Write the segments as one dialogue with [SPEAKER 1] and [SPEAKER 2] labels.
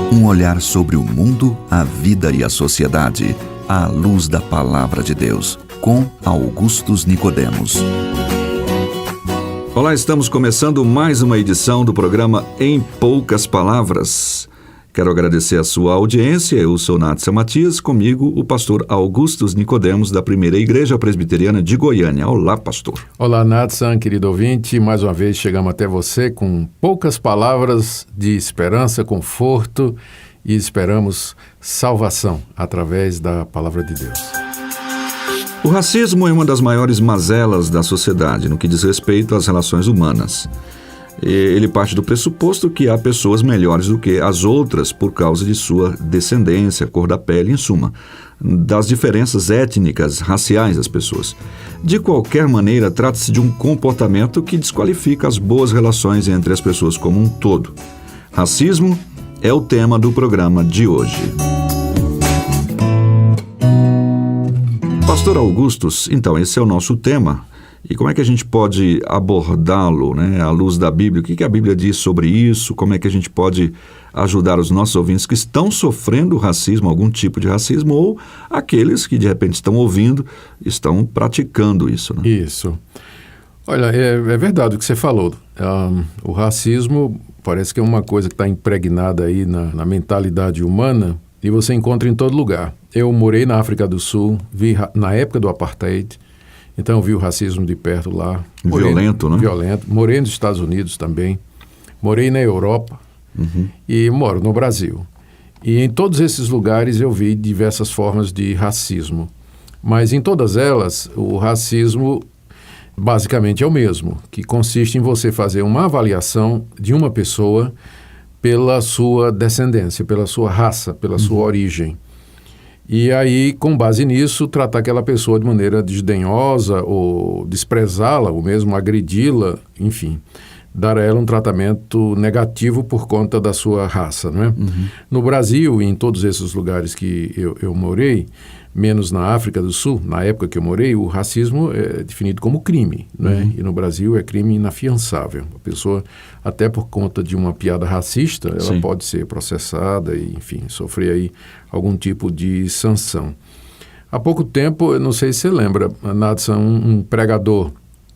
[SPEAKER 1] Um olhar sobre o mundo, a vida e a sociedade, à luz da Palavra de Deus, com Augustus Nicodemos.
[SPEAKER 2] Olá, estamos começando mais uma edição do programa Em Poucas Palavras. Quero agradecer a sua audiência. Eu sou Natsa Matias, comigo o pastor Augustus Nicodemos, da Primeira Igreja Presbiteriana de Goiânia. Olá, pastor.
[SPEAKER 3] Olá, Natsa, querido ouvinte. Mais uma vez chegamos até você com poucas palavras de esperança, conforto e esperamos salvação através da Palavra de Deus.
[SPEAKER 2] O racismo é uma das maiores mazelas da sociedade no que diz respeito às relações humanas. Ele parte do pressuposto que há pessoas melhores do que as outras por causa de sua descendência, cor da pele, em suma, das diferenças étnicas, raciais das pessoas. De qualquer maneira, trata-se de um comportamento que desqualifica as boas relações entre as pessoas como um todo. Racismo é o tema do programa de hoje. Pastor Augustus, então, esse é o nosso tema. E como é que a gente pode abordá-lo, à luz da Bíblia? O que a Bíblia diz sobre isso? Como é que a gente pode ajudar os nossos ouvintes que estão sofrendo racismo, algum tipo de racismo, ou aqueles que de repente estão ouvindo, estão praticando isso?
[SPEAKER 3] Isso. Olha, é verdade o que você falou. O racismo parece que é uma coisa que está impregnada aí na mentalidade humana e você encontra em todo lugar. Eu morei na África do Sul, vi na época do Apartheid. Então, eu vi o racismo de perto lá.
[SPEAKER 2] Violento, né?
[SPEAKER 3] Violento. Morei nos Estados Unidos também. Morei na Europa. E moro no Brasil. E em todos esses lugares eu vi diversas formas de racismo. Mas em todas elas, o racismo basicamente é o mesmo, que consiste em você fazer uma avaliação de uma pessoa pela sua descendência, pela sua raça, pela sua origem. E aí, com base nisso, tratar aquela pessoa de maneira desdenhosa ou desprezá-la, ou mesmo agredi-la, enfim, dar a ela um tratamento negativo por conta da sua raça, não é? No Brasil e em todos esses lugares que eu morei, menos na África do Sul, na época que eu morei, o racismo é definido como crime, né? E no Brasil é crime inafiançável. A pessoa, até por conta de uma piada racista, ela pode ser processada e, enfim, sofrer aí algum tipo de sanção. Há pouco tempo, eu não sei se você lembra, Natsa, um pregador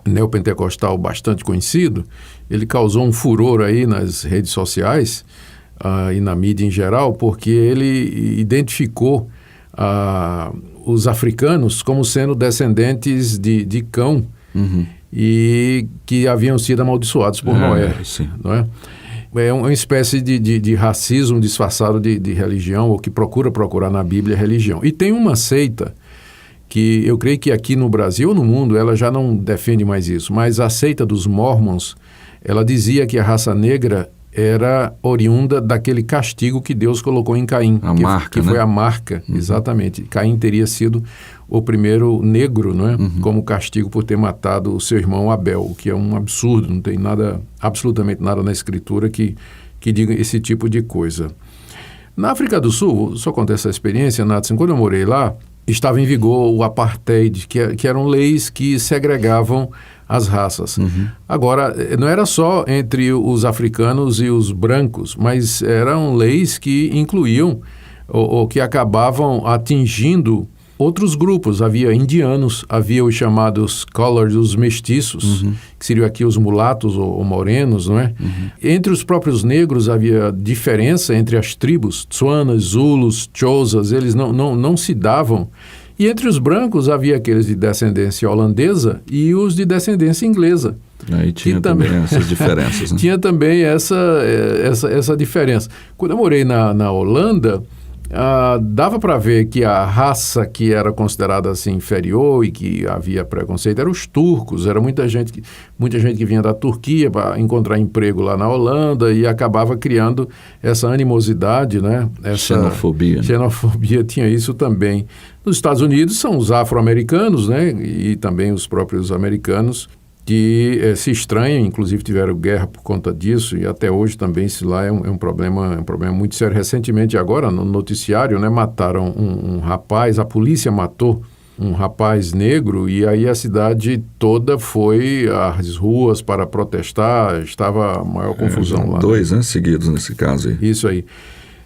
[SPEAKER 3] neopentecostal bastante conhecido, ele causou um furor aí nas redes sociais e na mídia em geral, porque ele identificou os africanos como sendo descendentes de cão e que haviam sido amaldiçoados por Noé. Não é? É uma espécie de racismo disfarçado de religião, ou que procurar na Bíblia religião. E tem uma seita que eu creio que aqui no Brasil ou no mundo ela já não defende mais isso, mas a seita dos Mormons, ela dizia que a raça negra era oriunda daquele castigo que Deus colocou em Caim. Que foi a marca, exatamente. Caim teria sido o primeiro negro, não é? Como castigo por ter matado o seu irmão Abel, o que é um absurdo, não tem nada, absolutamente nada na Escritura que diga esse tipo de coisa. Na África do Sul, só contar essa experiência, Nathan, quando eu morei lá, estava em vigor o Apartheid, que eram leis que segregavam as raças. Agora, não era só entre os africanos e os brancos, mas eram leis que incluíam ou que acabavam atingindo outros grupos. Havia indianos, havia os chamados colors, os mestiços, que seriam aqui os mulatos ou morenos, não é? Entre os próprios negros havia diferença entre as tribos, Tswanas, Zulus, Xhosas, eles não se davam. E entre os brancos havia aqueles de descendência holandesa e os de descendência inglesa.
[SPEAKER 2] Aí tinha também essas diferenças. Né?
[SPEAKER 3] Tinha também essa diferença. Quando eu morei na Holanda, dava para ver que a raça que era considerada assim inferior e que havia preconceito eram os turcos. Era muita gente que vinha da Turquia para encontrar emprego lá na Holanda e acabava criando essa animosidade, né? Essa xenofobia tinha isso também. Nos Estados Unidos são os afro-americanos, né? E também os próprios americanos que se estranham, inclusive tiveram guerra por conta disso, e até hoje também isso lá é um problema muito sério. Recentemente agora, no noticiário, né, mataram um rapaz, a polícia matou um rapaz negro, e aí a cidade toda foi às ruas para protestar, estava a maior confusão lá.
[SPEAKER 2] 2, né, seguidos nesse caso aí.
[SPEAKER 3] Isso aí.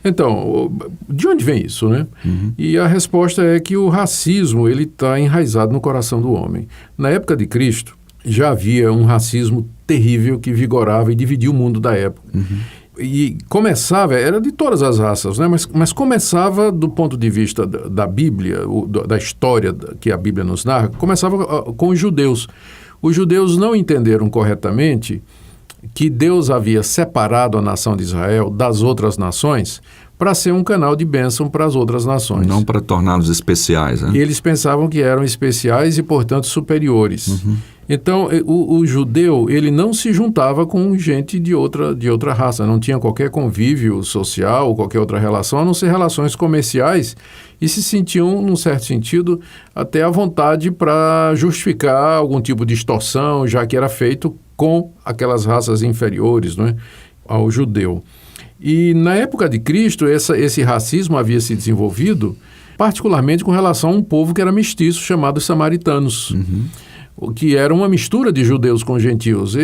[SPEAKER 3] Então, de onde vem isso, né? E a resposta é que o racismo ele está enraizado no coração do homem. Na época de Cristo, já havia um racismo terrível que vigorava e dividia o mundo da época. E começava, era de todas as raças, né? Mas começava do ponto de vista da Bíblia, da história que a Bíblia nos narra, começava com os judeus. Os judeus não entenderam corretamente que Deus havia separado a nação de Israel das outras nações para ser um canal de bênção para as outras nações.
[SPEAKER 2] Não para torná-los especiais, né?
[SPEAKER 3] E eles pensavam que eram especiais e, portanto, superiores. Então, o judeu, ele não se juntava com gente de outra raça, não tinha qualquer convívio social, qualquer outra relação, a não ser relações comerciais, e se sentiam, num certo sentido, até à vontade para justificar algum tipo de extorsão, já que era feito com aquelas raças inferiores, não é, ao judeu. E na época de Cristo, esse racismo havia se desenvolvido, particularmente com relação a um povo que era mestiço, chamado samaritanos, que era uma mistura de judeus com gentios.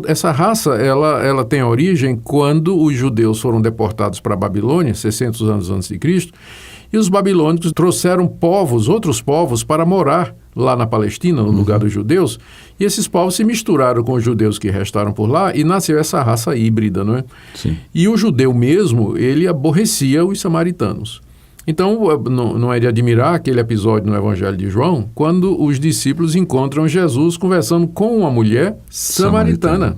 [SPEAKER 3] Essa raça ela tem origem quando os judeus foram deportados para a Babilônia, 600 anos antes de Cristo, e os babilônicos trouxeram outros povos, para morar lá na Palestina, no lugar dos judeus, e esses povos se misturaram com os judeus que restaram por lá e nasceu essa raça híbrida, não é?
[SPEAKER 2] Sim.
[SPEAKER 3] E o judeu mesmo, ele aborrecia os samaritanos. Então, não é de admirar aquele episódio no Evangelho de João, quando os discípulos encontram Jesus conversando com uma mulher samaritana,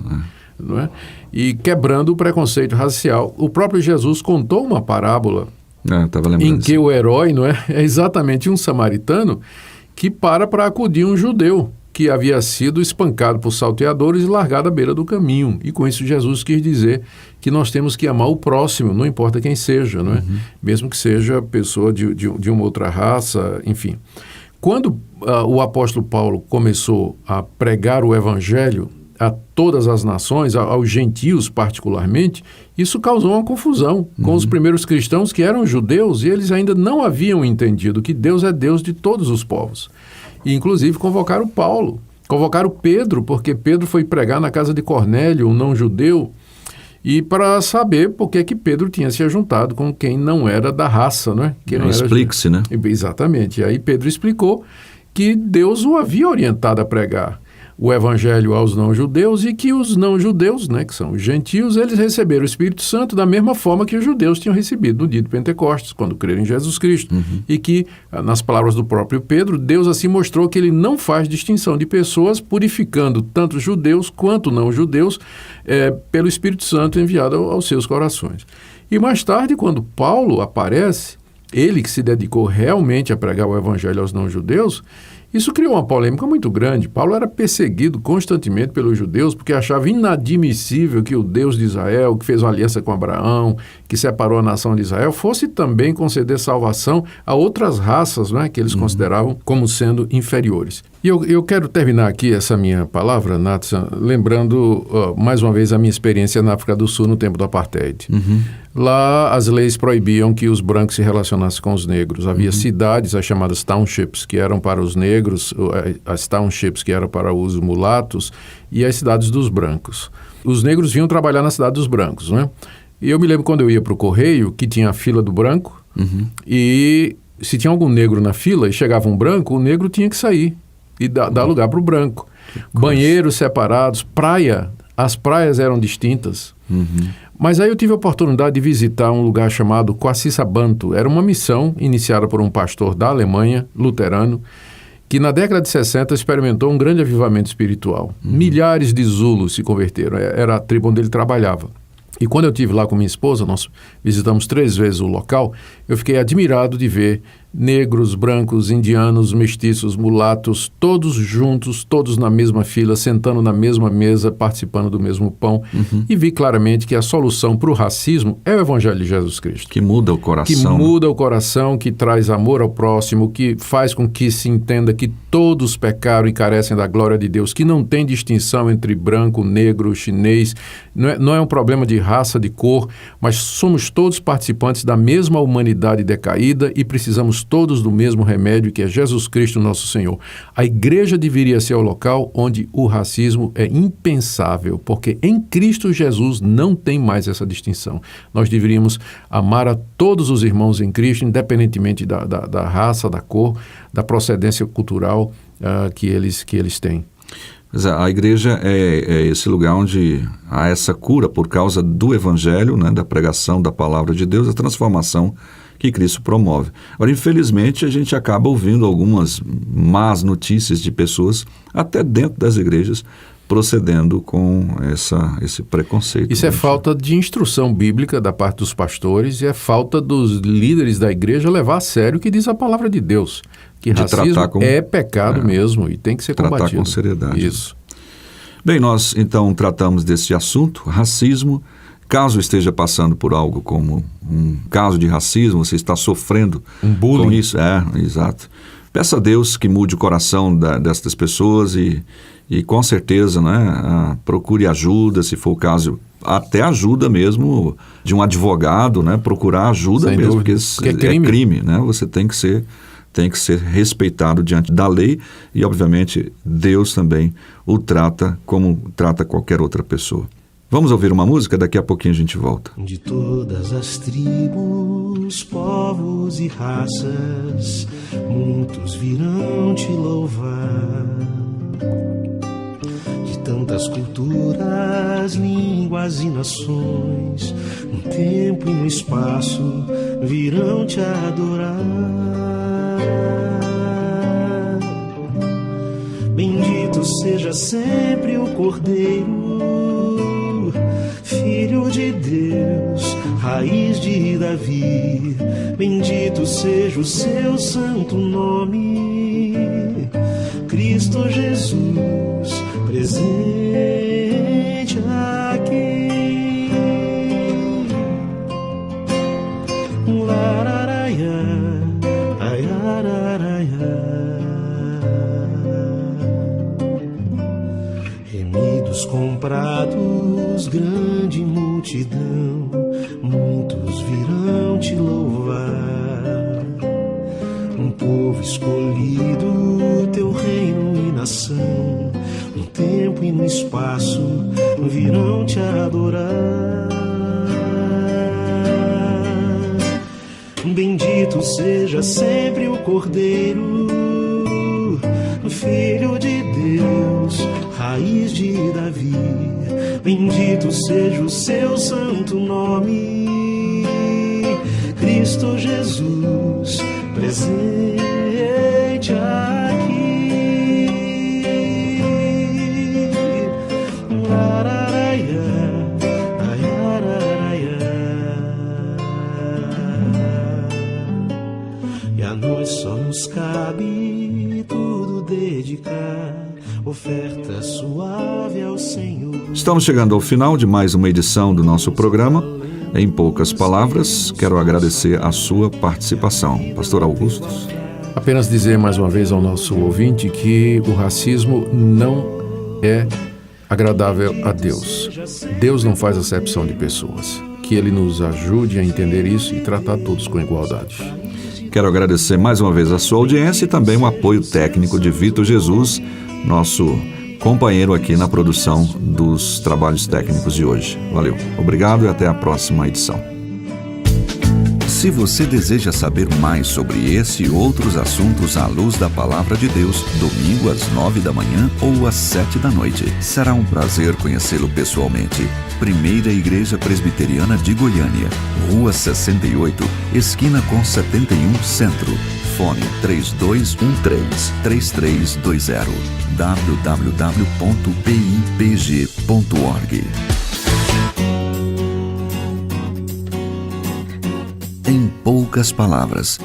[SPEAKER 3] não é? E quebrando o preconceito racial. O próprio Jesus contou uma parábola em que o herói, não é exatamente um samaritano que para acudir um judeu que havia sido espancado por salteadores e largado à beira do caminho. E com isso Jesus quis dizer que nós temos que amar o próximo, não importa quem seja, não é? Mesmo que seja pessoa de uma outra raça, enfim. Quando o apóstolo Paulo começou a pregar o evangelho a todas as nações, aos gentios particularmente, isso causou uma confusão com os primeiros cristãos que eram judeus e eles ainda não haviam entendido que Deus é Deus de todos os povos. E, inclusive, convocaram Paulo, convocaram Pedro, porque Pedro foi pregar na casa de Cornélio, um não-judeu, e para saber por que Pedro tinha se ajuntado com quem não era da raça, não é?
[SPEAKER 2] Explique-se, né?
[SPEAKER 3] Exatamente. E aí Pedro explicou que Deus o havia orientado a pregar o evangelho aos não-judeus e que os não-judeus, né, que são os gentios, eles receberam o Espírito Santo da mesma forma que os judeus tinham recebido no dia de Pentecostes, quando creram em Jesus Cristo. E que, nas palavras do próprio Pedro, Deus assim mostrou que ele não faz distinção de pessoas, purificando tanto judeus quanto não-judeus pelo Espírito Santo enviado aos seus corações. E mais tarde, quando Paulo aparece, ele que se dedicou realmente a pregar o evangelho aos não-judeus, isso criou uma polêmica muito grande. Paulo era perseguido constantemente pelos judeus porque achava inadmissível que o Deus de Israel, que fez uma aliança com Abraão, que separou a nação de Israel, fosse também conceder salvação a outras raças, né, que eles consideravam como sendo inferiores. E eu quero terminar aqui essa minha palavra, Nathan, lembrando mais uma vez a minha experiência na África do Sul no tempo do Apartheid. Lá as leis proibiam que os brancos se relacionassem com os negros. Havia cidades, as chamadas townships, que eram para os negros, as townships que eram para os mulatos, e as cidades dos brancos. Os negros vinham trabalhar na cidade dos brancos, né? E eu me lembro quando eu ia para o correio, que tinha a fila do branco, e se tinha algum negro na fila e chegava um branco, o negro tinha que sair e dar lugar para o branco. Banheiros separados, as praias eram distintas. Mas aí eu tive a oportunidade de visitar um lugar chamado Kwasisabantu. Era uma missão iniciada por um pastor da Alemanha, luterano, que na década de 60 experimentou um grande avivamento espiritual. Milhares de Zulus se converteram, era a tribo onde ele trabalhava. E quando eu estive lá com minha esposa, nós visitamos 3 vezes o local, eu fiquei admirado de ver negros, brancos, indianos, mestiços, mulatos, todos juntos, todos na mesma fila, sentando na mesma mesa, participando do mesmo pão. E vi claramente que a solução para o racismo é o Evangelho de Jesus Cristo.
[SPEAKER 2] Que muda o coração.
[SPEAKER 3] Que muda o coração, que traz amor ao próximo, que faz com que se entenda que todos pecaram e carecem da glória de Deus, que não tem distinção entre branco, negro, chinês. Não é um problema de raça, de cor, mas somos todos participantes da mesma humanidade decaída e precisamos bebemos todos do mesmo remédio, que é Jesus Cristo, nosso Senhor. A igreja deveria ser o local onde o racismo é impensável, porque em Cristo Jesus não tem mais essa distinção. Nós deveríamos amar a todos os irmãos em Cristo, independentemente da raça, da cor, da procedência cultural que eles têm.
[SPEAKER 2] A igreja é esse lugar onde há essa cura por causa do evangelho, né, da pregação da palavra de Deus, a transformação que Cristo promove. Agora, infelizmente, a gente acaba ouvindo algumas más notícias de pessoas, até dentro das igrejas, procedendo com esse preconceito.
[SPEAKER 3] Isso é falta de instrução bíblica da parte dos pastores e é falta dos líderes da igreja levar a sério o que diz a palavra de Deus. Que racismo é pecado mesmo e tem que ser combatido.
[SPEAKER 2] Tratar com seriedade.
[SPEAKER 3] Isso.
[SPEAKER 2] Bem, nós então tratamos desse assunto, racismo. Caso esteja passando por algo como um caso de racismo, você está sofrendo
[SPEAKER 3] um bullying
[SPEAKER 2] com isso. Exato. Peça a Deus que mude o coração destas pessoas e com certeza, né, procure ajuda, se for o caso, até ajuda mesmo de um advogado, né, procurar ajuda
[SPEAKER 3] sem
[SPEAKER 2] mesmo,
[SPEAKER 3] dúvida,
[SPEAKER 2] porque é crime, né, você tem que ser respeitado diante da lei e, obviamente, Deus também o trata como trata qualquer outra pessoa. Vamos ouvir uma música, daqui a pouquinho a gente volta.
[SPEAKER 4] De todas as tribos, povos e raças, muitos virão te louvar. De tantas culturas, línguas e nações, no tempo e no espaço, virão te adorar. Bendito seja sempre o Cordeiro, Filho de Deus, raiz de Davi. Bendito seja o seu santo nome, Cristo Jesus, presente aqui. Lararaia, aiararaia. Remidos, comprados, grande multidão, muitos virão te louvar. Um povo escolhido, teu reino e nação, no tempo e no espaço, virão te adorar. Bendito seja sempre o Cordeiro, Filho de Deus, raiz de Davi. Bendito seja o seu santo nome, Cristo Jesus, presente aqui. Lararaia, aiararaia. E a nós só nos cabe tudo dedicar, oferta suave ao Senhor.
[SPEAKER 2] Estamos chegando ao final de mais uma edição do nosso programa. Em poucas palavras, quero agradecer a sua participação. Pastor Augusto.
[SPEAKER 3] Apenas dizer mais uma vez ao nosso ouvinte que o racismo não é agradável a Deus. Deus não faz acepção de pessoas. Que Ele nos ajude a entender isso e tratar todos com igualdade.
[SPEAKER 2] Quero agradecer mais uma vez a sua audiência e também o apoio técnico de Vitor Jesus, nosso companheiro aqui na produção dos trabalhos técnicos de hoje. Valeu, obrigado e até a próxima edição.
[SPEAKER 1] Se você deseja saber mais sobre esse e outros assuntos à luz da Palavra de Deus, domingo às 9 da manhã ou às 7 da noite, será um prazer conhecê-lo pessoalmente. Primeira Igreja Presbiteriana de Goiânia, Rua 68, esquina com 71 Centro. Fone 3213-3320 www.pipg.org. Em poucas palavras,